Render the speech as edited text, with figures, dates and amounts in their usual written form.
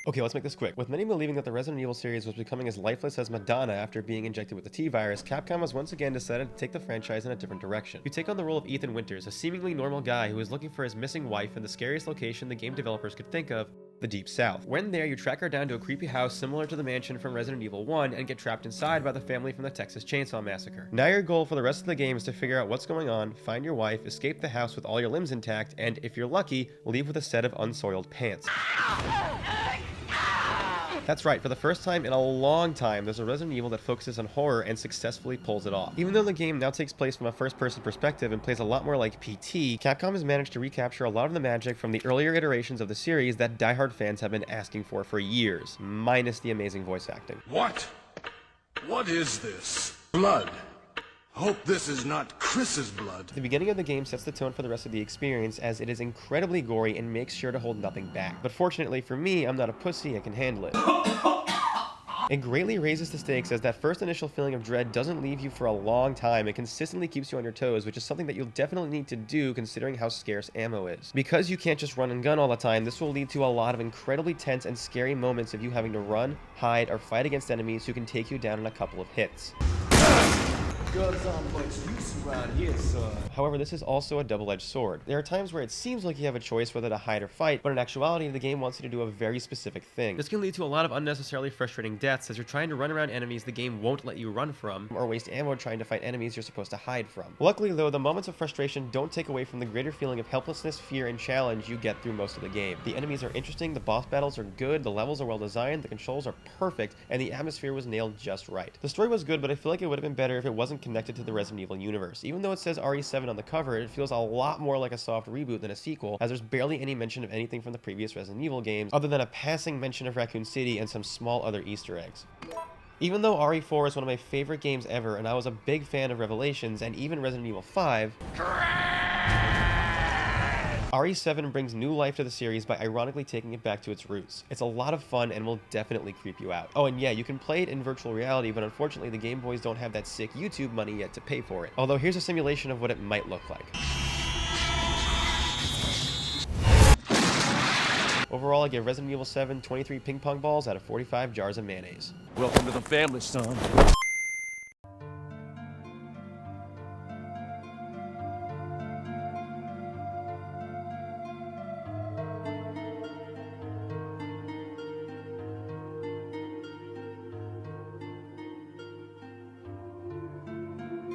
Okay, let's make this quick. With many believing that the Resident Evil series was becoming as lifeless as Madonna after being injected with the T-virus, Capcom has once again decided to take the franchise in a different direction. You take on the role of Ethan Winters, a seemingly normal guy who is looking for his missing wife in the scariest location the game developers could think of, the Deep South. When there, you track her down to a creepy house similar to the mansion from Resident Evil 1 and get trapped inside by the family from the Texas Chainsaw Massacre. Now your goal for the rest of the game is to figure out what's going on, find your wife, escape the house with all your limbs intact, and, if you're lucky, leave with a set of unsoiled pants. That's right, for the first time in a long time, there's a Resident Evil that focuses on horror and successfully pulls it off. Even though the game now takes place from a first-person perspective and plays a lot more like PT, Capcom has managed to recapture a lot of the magic from the earlier iterations of the series that diehard fans have been asking for years, minus the amazing voice acting. What? What is this? Blood. Hope this is not Chris's blood. The beginning of the game sets the tone for the rest of the experience, as it is incredibly gory and makes sure to hold nothing back. But fortunately for me, I'm not a pussy, I can handle it. It greatly raises the stakes, as that first initial feeling of dread doesn't leave you for a long time. It consistently keeps you on your toes, which is something that you'll definitely need to do considering how scarce ammo is. Because you can't just run and gun all the time, this will lead to a lot of incredibly tense and scary moments of you having to run, hide, or fight against enemies who can take you down in a couple of hits. However, this is also a double-edged sword. There are times where it seems like you have a choice whether to hide or fight, but in actuality, the game wants you to do a very specific thing. This can lead to a lot of unnecessarily frustrating deaths, as you're trying to run around enemies the game won't let you run from, or waste ammo trying to fight enemies you're supposed to hide from. Luckily though, the moments of frustration don't take away from the greater feeling of helplessness, fear, and challenge you get through most of the game. The enemies are interesting, the boss battles are good, the levels are well designed, the controls are perfect, and the atmosphere was nailed just right. The story was good, but I feel like it would have been better if it wasn't connected to the Resident Evil universe. Even though it says RE7 on the cover, it feels a lot more like a soft reboot than a sequel, as there's barely any mention of anything from the previous Resident Evil games, other than a passing mention of Raccoon City and some small other Easter eggs. Even though RE4 is one of my favorite games ever, and I was a big fan of Revelations and even Resident Evil 5, RE7 brings new life to the series by ironically taking it back to its roots. It's a lot of fun and will definitely creep you out. Oh, and yeah, you can play it in virtual reality, but unfortunately the Game Boys don't have that sick YouTube money yet to pay for it. Although here's a simulation of what it might look like. Overall, I give Resident Evil 7 23 ping pong balls out of 45 jars of mayonnaise. Welcome to the family, son.